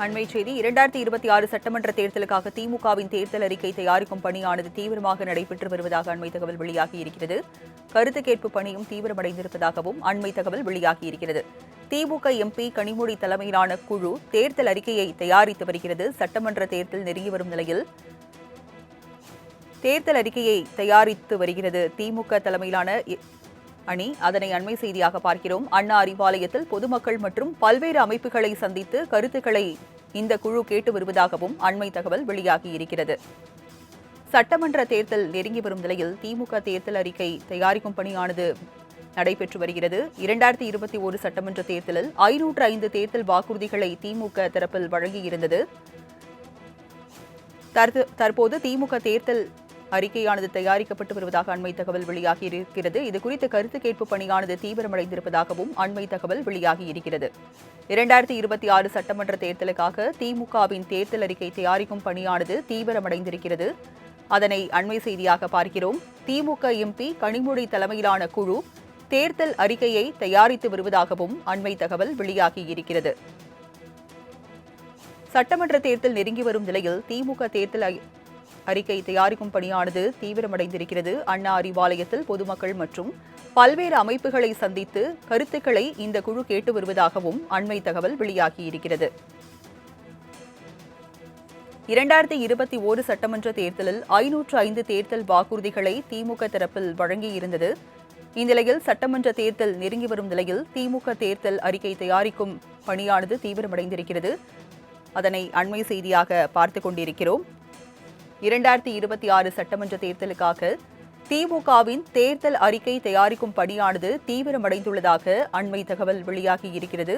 அண்மை செய்தி 2026 சட்டமன்ற தேர்தலுக்காக திமுகவின் தேர்தல் அறிக்கை தயாரிக்கும் பணியானது தீவிரமாக நடைபெற்று வருவதாக அண்மை தகவல் வெளியாகியிருக்கிறது. கருத்து கேட்பு பணியும் தீவிரமடைந்திருப்பதாகவும் அண்மை தகவல் வெளியாகியிருக்கிறது. திமுக எம்பி கனிமொழி தலைமையிலான குழு தேர்தல் அறிக்கையை தயாரித்து வருகிறது. சட்டமன்ற தேர்தல் நெருங்கி வரும் நிலையில் தேர்தல் அறிக்கையை தயாரித்து வருகிறது திமுக தலைமையிலான அணி. அதனை அண்மை செய்தியாக பார்க்கிறோம். அண்ணா அறிவாலயத்தில் பொதுமக்கள் மற்றும் பல்வேறு அமைப்புகளை சந்தித்து கருத்துக்களை இந்த குழு கேட்டு வருவதாகவும் அண்மை தகவல் வெளியாகியிருக்கிறது. சட்டமன்ற தேர்தல் நெருங்கி வரும் நிலையில் திமுக தேர்தல் அறிக்கை தயாரிக்கும் பணியானது நடைபெற்று வருகிறது. 2021 சட்டமன்ற தேர்தலில் 505 தேர்தல் வாக்குறுதிகளை திமுக தரப்பில் வழங்கியிருந்தது. தற்போது திமுக தேர்தல் அறிக்கையானது தயாரிக்கப்பட்டு வருவதாக அண்மை தகவல் வெளியாகியிருக்கிறது. இதுகுறித்த கருத்து கேட்பு பணியானது தீவிரமடைந்திருப்பதாகவும் அண்மை தகவல் வெளியாகியிருக்கிறது. 2026 சட்டமன்ற தேர்தலுக்காக திமுகவின் தேர்தல் அறிக்கை தயாரிக்கும் பணியானது தீவிரமடைந்திருக்கிறது. அதனை அண்மை செய்தியாக பார்க்கிறோம். திமுக எம்பி கனிமொழி தலைமையிலான குழு தேர்தல் அறிக்கையை தயாரித்து வருவதாகவும் அண்மை தகவல் வெளியாகியிருக்கிறது. சட்டமன்ற தேர்தல் நெருங்கி வரும் நிலையில் திமுக தேர்தல் அறிக்கை தயாரிக்கும் பணியானது தீவிரமடைந்திருக்கிறது. அண்ணா அறிவாலயத்தில் பொதுமக்கள் மற்றும் பல்வேறு அமைப்புகளை சந்தித்து கருத்துக்களை இந்த குழு கேட்டு வருவதாகவும் அண்மை தகவல் வெளியாகியிருக்கிறது. 2021 சட்டமன்ற தேர்தலில் 505 தேர்தல் வாக்குறுதிகளை திமுக தரப்பில் வழங்கியிருந்தது. இந்நிலையில் சட்டமன்ற தேர்தல் நெருங்கி வரும் நிலையில் திமுக தேர்தல் அறிக்கை தயாரிக்கும் பணியானது தீவிரமடைந்திருக்கிறது. அதனை அண்மை செய்தியாக பார்த்துக் கொண்டிருக்கிறோம். 2026 சட்டமன்ற தேர்தலுக்காக திமுகவின் தேர்தல் அறிக்கை தயாரிக்கும் பணியானது தீவிரமடைந்துள்ளதாக அண்மை தகவல் வெளியாகியிருக்கிறது.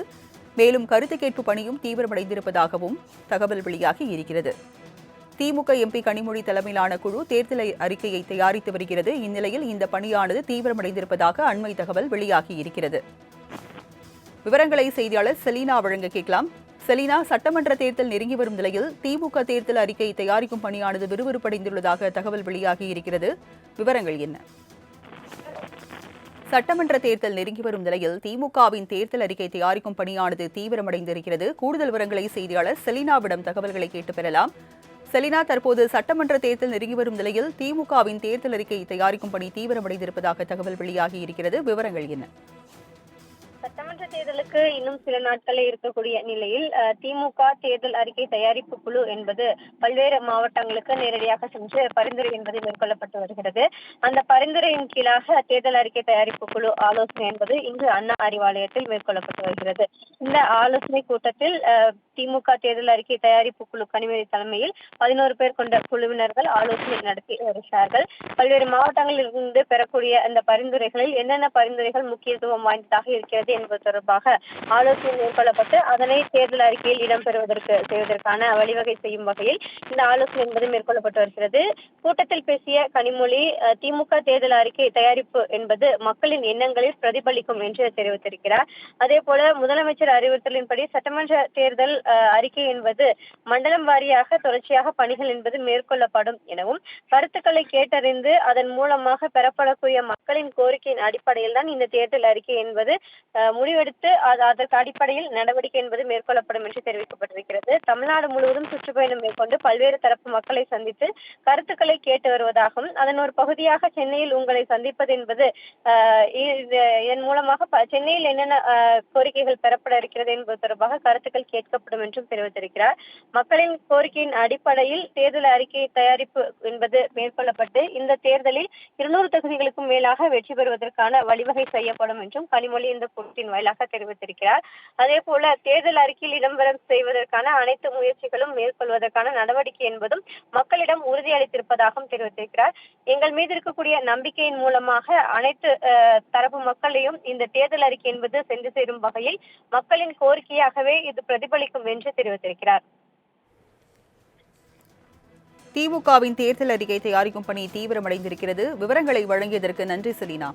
மேலும் கருத்து கேட்பு பணியும் தீவிரமடைந்திருப்பதாகவும் தகவல் வெளியாகியிருக்கிறது. திமுக எம்பி கனிமொழி தலைமையிலான குழு தேர்தல் அறிக்கையை தயாரித்து வருகிறது. இந்நிலையில் இந்த பணியானது தீவிரமடைந்திருப்பதாக அண்மை தகவல் வெளியாகியிருக்கிறது. விவரங்களை செய்தியாளர் செலீனா வழங்க கேட்கலாம். செலீனா, சட்டமன்ற தேர்தல் நெருங்கி வரும் நிலையில் திமுக தேர்தல் அறிக்கை தயாரிக்கும் பணியானது விறுவிறுப்படைந்துள்ளதாக தகவல் வெளியாகியிருக்கிறது. விவரங்கள் என்ன? சட்டமன்ற தேர்தல் நெருங்கி வரும் நிலையில் திமுகவின் தேர்தல் அறிக்கை தயாரிக்கும் பணியானது தீவிரமடைந்திருக்கிறது. கூடுதல் விவரங்களை செய்தியாளர் செலீனாவிடம் தகவல்களை கேட்டு பெறலாம். செலீனா, தற்போது சட்டமன்ற தேர்தல் நெருங்கி வரும் நிலையில் திமுகவின் தேர்தல் அறிக்கை தயாரிக்கும் பணி தீவிரமடைந்திருப்பதாக தகவல் வெளியாகியிருக்கிறது. விவரங்கள் என்ன? சட்டமன்ற தேர்தலுக்கு இன்னும் சில நாட்களே இருக்கக்கூடிய நிலையில் திமுக தேர்தல் அறிக்கை தயாரிப்பு குழு என்பது பல்வேறு மாவட்டங்களுக்கு நேரடியாக சென்று பரிந்துரை என்பது மேற்கொள்ளப்பட்டு வருகிறது. அந்த பரிந்துரையின் கீழாக தேர்தல் அறிக்கை தயாரிப்பு குழு ஆலோசனை என்பது இன்று அண்ணா அறிவாலயத்தில் மேற்கொள்ளப்பட்டு வருகிறது. இந்த ஆலோசனை கூட்டத்தில் திமுக தேர்தல் அறிக்கை தயாரிப்பு குழு கனிமொழி தலைமையில் 11 பேர் கொண்ட குழுவினர்கள் ஆலோசனை நடத்தி வருகிறார்கள். பல்வேறு மாவட்டங்களில் இருந்து பெறக்கூடிய அந்த பரிந்துரைகளில் என்னென்ன பரிந்துரைகள் முக்கியத்துவம் வாய்ந்ததாக இருக்கிறது என்பது தொடர்பாக ஆலோசனை மேற்கொள்ளப்பட்டு அதனை தேர்தல் அறிக்கையில் செய்வதற்கான வழிவகை செய்யும் வகையில் இந்த ஆலோசனை என்பது மேற்கொள்ளப்பட்டு வருகிறது. கூட்டத்தில் பேசிய கனிமொழி, திமுக தேர்தல் அறிக்கை தயாரிப்பு என்பது மக்களின் எண்ணங்களில் பிரதிபலிக்கும் என்று தெரிவித்திருக்கிறார். அதே போல முதலமைச்சர் அறிவுறுத்தலின்படி சட்டமன்ற தேர்தல் அறிக்கை என்பது மண்டலம் வாரியாக தொடர்ச்சியாக பணிகள் என்பது மேற்கொள்ளப்படும் எனவும், கருத்துக்களை கேட்டறிந்து அதன் மூலமாக பெறப்படக்கூடிய மக்களின் கோரிக்கையின் அடிப்படையில் தான் இந்த தேர்தல் அறிக்கை என்பது முடிவெடுத்து அதற்கு அடிப்படையில் நடவடிக்கை என்பது மேற்கொள்ளப்படும் என்று தெரிவிக்கப்பட்டிருக்கிறது. தமிழ்நாடு முழுவதும் சுற்றுப்பயணம் மேற்கொண்டு பல்வேறு தரப்பு மக்களை சந்தித்து கருத்துக்களை கேட்டு வருவதாகவும், அதன் ஒரு பகுதியாக சென்னையில் உங்களை சந்திப்பது என்பது இதன் மூலமாக சென்னையில் என்னென்ன கோரிக்கைகள் பெறப்பட இருக்கிறது என்பது தொடர்பாக கருத்துக்கள் கேட்கப்படும் என்றும் தெரிவித்திருக்கிறார். மக்களின் கோரிக்கையின் அடிப்படையில் தேர்தல் அறிக்கை தயாரிப்பு என்பது மேற்கொள்ளப்பட்டு இந்த தேர்தலில் 200 தொகுதிகளுக்கும் மேலாக வெற்றி பெறுவதற்கான வழிவகை செய்யப்படும் என்றும் கனிமொழி இந்த கூட்டத்தின் வாயிலாக தெரிவித்திருக்கிறார். அதே போல தேர்தல் அறிக்கையில் இடம்பெற செய்வதற்கான அனைத்து முயற்சிகளும் மேற்கொள்வதற்கான நடவடிக்கை என்பதும் மக்களிடம் உறுதியளித்திருப்பதாகவும் தெரிவித்திருக்கிறார். எங்கள் மீது இருக்கக்கூடிய நம்பிக்கையின் மூலமாக அனைத்து தரப்பு மக்களையும் இந்த தேர்தல் அறிக்கை என்பது சென்று சேரும் வகையில் மக்களின் கோரிக்கையாகவே இது பிரதிபலிக்கும் என்று தெரிவித்திருக்கிறார். திமுகவின் தேர்தல் அறிக்கை தயாரிக்கும் பணி தீவிரமடைந்திருக்கிறது. விவரங்களை வழங்கியதற்கு நன்றி செலீனா.